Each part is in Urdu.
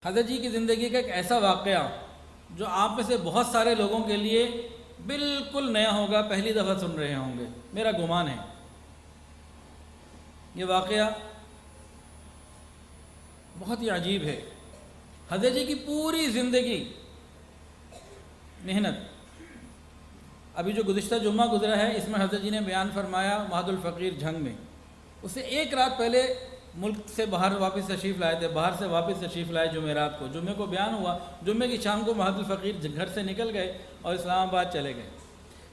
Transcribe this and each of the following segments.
حضرت جی کی زندگی کا ایک ایسا واقعہ جو آپ میں سے بہت سارے لوگوں کے لیے بالکل نیا ہوگا، پہلی دفعہ سن رہے ہوں گے، میرا گمان ہے۔ یہ واقعہ بہت ہی عجیب ہے۔ حضرت جی کی پوری زندگی محنت، ابھی جو گزشتہ جمعہ گزرا ہے اس میں حضرت جی نے بیان فرمایا مہد الفقیر جھنگ میں، اس سے ایک رات پہلے ملک سے باہر واپس تشریف لائے تھے، باہر سے واپس تشریف لائے جمعرات کو، جمعے کو بیان ہوا، جمعے کی شام کو مہد الفقیر گھر سے نکل گئے اور اسلام آباد چلے گئے۔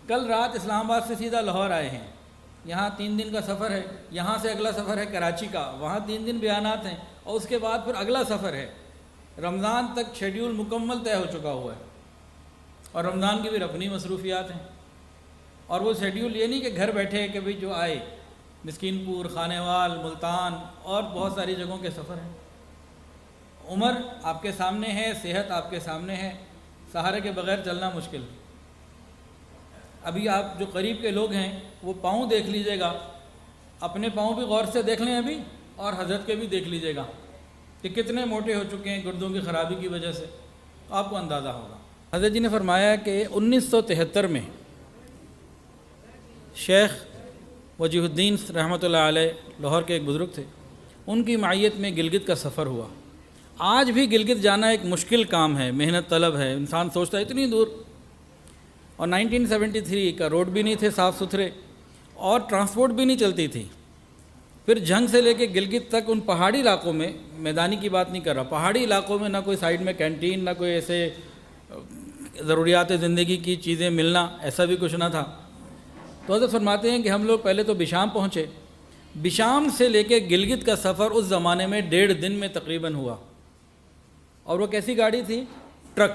کل رات اسلام آباد سے سیدھا لاہور آئے ہیں، یہاں 3 دن کا سفر ہے، یہاں سے اگلا سفر ہے کراچی کا، وہاں 3 دن بیانات ہیں، اور اس کے بعد پھر اگلا سفر ہے۔ رمضان تک شیڈیول مکمل طے ہو چکا ہوا ہے، اور رمضان کی بھی اپنی مصروفیات ہیں، اور وہ شیڈیول یہ نہیں کہ گھر بیٹھے کہ بھئی جو آئے، مسکین پور، خانے وال، ملتان اور بہت ساری جگہوں کے سفر ہیں۔ عمر آپ کے سامنے ہے، صحت آپ کے سامنے ہے، سہارے کے بغیر چلنا مشکل۔ ابھی آپ جو قریب کے لوگ ہیں وہ پاؤں دیکھ لیجئے گا، اپنے پاؤں بھی غور سے دیکھ لیں ابھی، اور حضرت کے بھی دیکھ لیجئے گا کہ کتنے موٹے ہو چکے ہیں گردوں کی خرابی کی وجہ سے، تو آپ کو اندازہ ہوگا۔ حضرت جی نے فرمایا کہ 1973 میں شیخ وجیہ الدین رحمۃ اللہ علیہ لاہور کے ایک بزرگ تھے، ان کی معیت میں گلگت کا سفر ہوا۔ آج بھی گلگت جانا ایک مشکل کام ہے، محنت طلب ہے، انسان سوچتا ہے اتنی دور، اور 1973 کا روڈ بھی نہیں تھے صاف ستھرے، اور ٹرانسپورٹ بھی نہیں چلتی تھی۔ پھر جھنگ سے لے کے گلگت تک ان پہاڑی علاقوں میں، میدانی کی بات نہیں کر رہا، پہاڑی علاقوں میں نہ کوئی سائیڈ میں کینٹین، نہ کوئی ایسے ضروریات زندگی کی چیزیں ملنا، ایسا بھی کچھ نہ تھا۔ تو حضرت فرماتے ہیں کہ ہم لوگ پہلے تو بشام پہنچے، بشام سے لے کے گلگت کا سفر اس زمانے میں 1.5 دن میں تقریباً ہوا، اور وہ کیسی گاڑی تھی؟ ٹرک،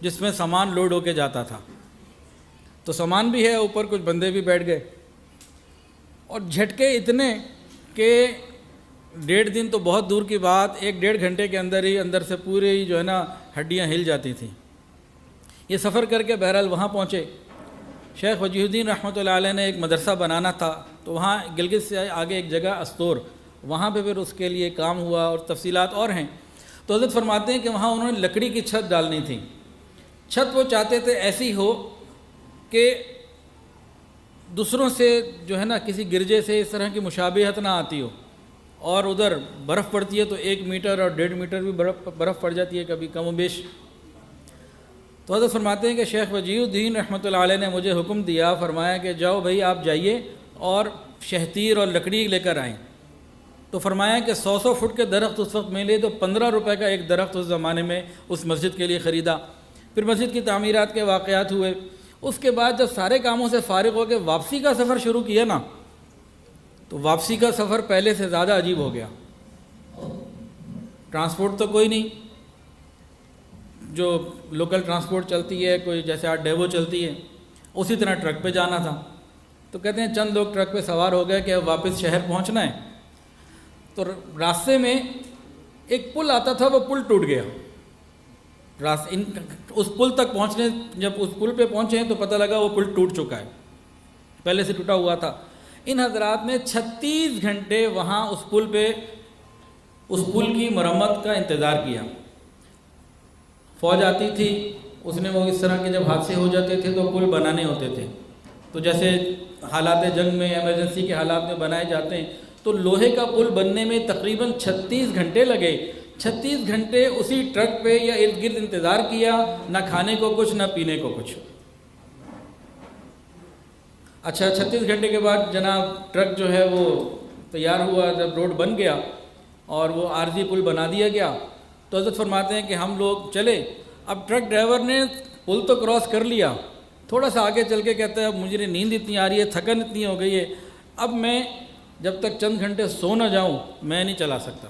جس میں سامان لوڈ ہو کے جاتا تھا۔ تو سامان بھی ہے، اوپر کچھ بندے بھی بیٹھ گئے، اور جھٹکے اتنے کہ 1.5 دن تو بہت دور کی بات، 1-1.5 گھنٹے کے اندر ہی اندر سے پورے ہی جو ہے نا ہڈیاں ہل جاتی تھیں۔ یہ سفر کر کے بہرحال وہاں پہنچے۔ شیخ وجیہ الدین رحمۃ اللہ علیہ نے ایک مدرسہ بنانا تھا، تو وہاں گلگت سے آگے ایک جگہ استور، وہاں پہ پھر اس کے لیے کام ہوا، اور تفصیلات اور ہیں۔ تو حضرت فرماتے ہیں کہ وہاں انہوں نے لکڑی کی چھت ڈالنی تھی۔ چھت وہ چاہتے تھے ایسی ہو کہ دوسروں سے جو ہے نا کسی گرجے سے اس طرح کی مشابہت نہ آتی ہو، اور ادھر برف پڑتی ہے تو 1 میٹر اور 1.5 میٹر بھی برف پڑ جاتی ہے کبھی کم و بیش۔ تو حضرت فرماتے ہیں کہ شیخ وجیہ الدین رحمۃ اللہ علیہ نے مجھے حکم دیا، فرمایا کہ جاؤ بھائی آپ جائیے اور شہتیر اور لکڑی لے کر آئیں۔ تو فرمایا کہ 100 فٹ کے درخت اس وقت ملے، تو 15 روپے کا ایک درخت اس زمانے میں اس مسجد کے لیے خریدا۔ پھر مسجد کی تعمیرات کے واقعات ہوئے۔ اس کے بعد جب سارے کاموں سے فارغ ہو کے واپسی کا سفر شروع کیا نا، تو واپسی کا سفر پہلے سے زیادہ عجیب ہو گیا۔ ٹرانسپورٹ تو کوئی نہیں، جو لوکل ٹرانسپورٹ چلتی ہے، کوئی جیسے آج ڈیوو چلتی ہے، اسی طرح ٹرک پہ جانا تھا۔ تو کہتے ہیں چند لوگ ٹرک پہ سوار ہو گئے کہ اب واپس شہر پہنچنا ہے۔ تو راستے میں ایک پل آتا تھا، وہ پل ٹوٹ گیا۔ اس پل تک پہنچنے، جب اس پل پہ پہنچے ہیں تو پتہ لگا وہ پل ٹوٹ چکا ہے، پہلے سے ٹوٹا ہوا تھا۔ ان حضرات نے 36 گھنٹے وہاں اس پل پہ، اس پل کی مرمت کا انتظار کیا۔ فوج آتی تھی، اس نے وہ اس طرح کے جب حادثے ہو جاتے تھے تو پل بنانے ہوتے تھے، تو جیسے حالات جنگ میں، ایمرجنسی کے حالات میں بنائے جاتے ہیں، تو لوہے کا پل بننے میں تقریباً 36 گھنٹے لگے۔ 36 گھنٹے اسی ٹرک پہ یا ارد گرد انتظار کیا، نہ کھانے کو کچھ نہ پینے کو کچھ۔ اچھا 36 گھنٹے کے بعد جناب ٹرک جو ہے وہ تیار ہوا، جب روڈ بن گیا اور وہ عارضی پل بنا دیا گیا، تو حضرت فرماتے ہیں کہ ہم لوگ چلے۔ اب ٹرک ڈرائیور نے پل تو کراس کر لیا، تھوڑا سا آگے چل کے کہتا ہے اب مجھے نیند اتنی آ رہی ہے، تھکن اتنی ہو گئی ہے، اب میں جب تک چند گھنٹے سو نہ جاؤں میں نہیں چلا سکتا۔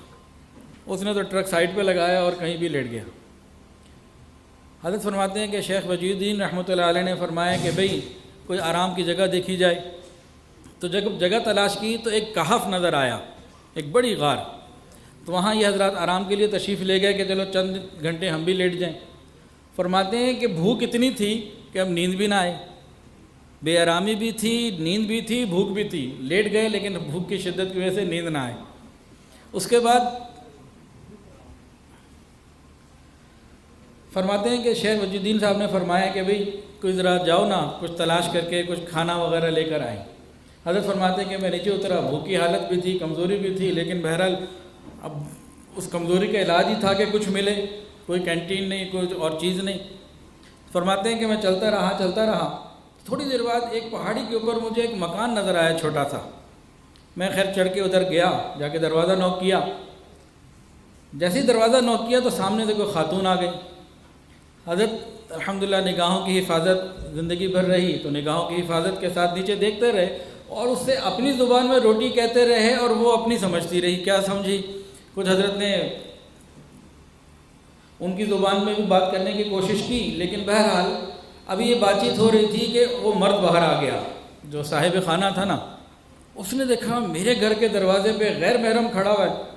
اس نے تو ٹرک سائڈ پہ لگایا اور کہیں بھی لیٹ گیا۔ حضرت فرماتے ہیں کہ شیخ وجیہ الدین رحمۃ اللہ علیہ نے فرمایا کہ بھئی کوئی آرام کی جگہ دیکھی جائے۔ تو جب جگہ تلاش کی تو ایک کہف نظر آیا، ایک بڑی غار۔ تو وہاں یہ حضرات آرام کے لیے تشریف لے گئے کہ چلو چند گھنٹے ہم بھی لیٹ جائیں۔ فرماتے ہیں کہ بھوک اتنی تھی کہ اب نیند بھی نہ آئے، بے آرامی بھی تھی، نیند بھی تھی، بھوک بھی تھی، لیٹ گئے لیکن بھوک کی شدت کی وجہ سے نیند نہ آئے۔ اس کے بعد فرماتے ہیں کہ شیخ وجی الدین صاحب نے فرمایا کہ بھئی کوئی ذرا جاؤ نا کچھ تلاش کر کے کچھ کھانا وغیرہ لے کر آئیں۔ حضرت فرماتے ہیں کہ میں نیچے اترا، بھوکی حالت بھی تھی، کمزوری بھی تھی، لیکن بہرحال اب اس کمزوری کا علاج ہی تھا کہ کچھ ملے، کوئی کینٹین نہیں، کوئی اور چیز نہیں۔ فرماتے ہیں کہ میں چلتا رہا، تھوڑی دیر بعد ایک پہاڑی کے اوپر مجھے ایک مکان نظر آیا چھوٹا سا۔ میں خیر چڑھ کے ادھر گیا، جا کے دروازہ نوک کیا۔ جیسے ہی دروازہ نوک کیا تو سامنے سے کوئی خاتون آ گئی۔ حضرت الحمدللہ نگاہوں کی حفاظت زندگی بھر رہی، تو نگاہوں کی حفاظت کے ساتھ نیچے دیکھتے رہے اور اس سے اپنی زبان میں روٹی کہتے رہے اور وہ اپنی سمجھتی رہی، کیا سمجھی کچھ حضرت نے ان کی زبان میں بھی بات کرنے کی کوشش کی، لیکن بہرحال ابھی یہ بات چیت ہو رہی تھی کہ وہ مرد باہر آ گیا جو صاحب خانہ تھا نا۔ اس نے دیکھا میرے گھر کے دروازے پہ غیر محرم کھڑا ہوا ہے،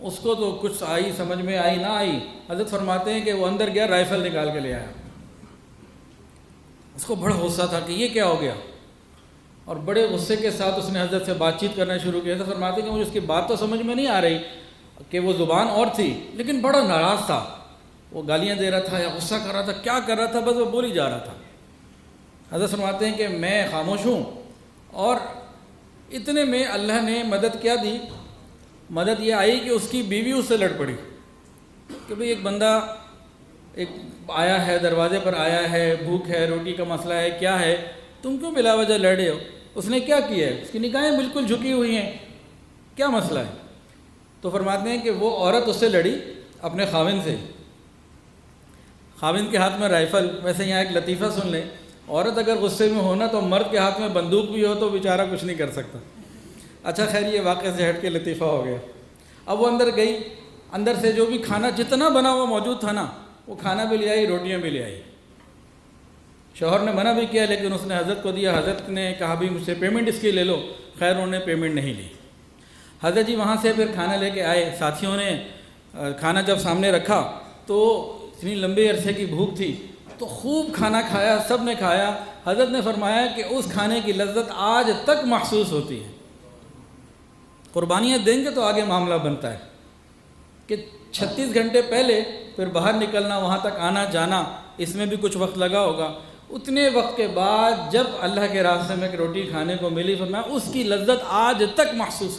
اس کو تو کچھ سمجھ میں آئی نہ آئی۔ حضرت فرماتے ہیں کہ وہ اندر گیا، رائفل نکال کے لے آیا۔ اس کو بڑا غصہ تھا کہ یہ کیا ہو گیا، اور بڑے غصے کے ساتھ اس نے حضرت سے بات چیت کرنا شروع کیا۔ حضرت فرماتے ہیں کہ مجھے اس کی بات تو سمجھ میں نہیں آ رہی کہ وہ زبان اور تھی، لیکن بڑا ناراض تھا، وہ گالیاں دے رہا تھا یا غصہ کر رہا تھا، کیا کر رہا تھا، بس وہ بول ہی جا رہا تھا۔ حضرت فرماتے ہیں کہ میں خاموش ہوں، اور اتنے میں اللہ نے مدد کیا دی، مدد یہ آئی کہ اس کی بیوی اس سے لڑ پڑی کہ بھئی ایک بندہ ایک آیا ہے، دروازے پر آیا ہے، بھوک ہے، روٹی کا مسئلہ ہے، کیا ہے، تم کیوں بلا وجہ لڑ رہے ہو؟ اس نے کیا کیا ہے؟ اس کی نگاہیں بالکل جھکی ہوئی ہیں، کیا مسئلہ ہے؟ تو فرماتے ہیں کہ وہ عورت اس سے لڑی اپنے خاوند سے، خاوند کے ہاتھ میں رائفل۔ ویسے یہاں ایک لطیفہ سن لیں، عورت اگر غصے میں ہونا تو مرد کے ہاتھ میں بندوق بھی ہو تو بیچارہ کچھ نہیں کر سکتا۔ اچھا خیر یہ واقعے سے ہٹ کے لطیفہ ہو گیا۔ اب وہ اندر گئی، اندر سے جو بھی کھانا جتنا بنا ہوا موجود تھا نا، وہ کھانا بھی لے آئی، روٹیاں بھی لے آئی۔ شوہر نے منع بھی کیا لیکن اس نے حضرت کو دیا۔ حضرت نے کہا بھی مجھ سے پیمنٹ اس کی لے لو، خیر انہوں نے پیمنٹ نہیں لی۔ حضرت جی وہاں سے پھر کھانا لے کے آئے، ساتھیوں نے کھانا جب سامنے رکھا تو اتنی لمبے عرصے کی بھوک تھی تو خوب کھانا کھایا، سب نے کھایا۔ حضرت نے فرمایا کہ اس کھانے کی لذت آج تک محسوس ہوتی ہے۔ قربانیاں دیں گے تو آگے معاملہ بنتا ہے کہ 36 گھنٹے پہلے پھر باہر نکلنا، وہاں تک آنا جانا، اس میں بھی کچھ وقت لگا ہوگا۔ اتنے وقت کے بعد جب اللہ کے راستے میں ایک روٹی کھانے کو ملی، فرمایا اس کی لذت آج تک محسوس ہوتی ہے۔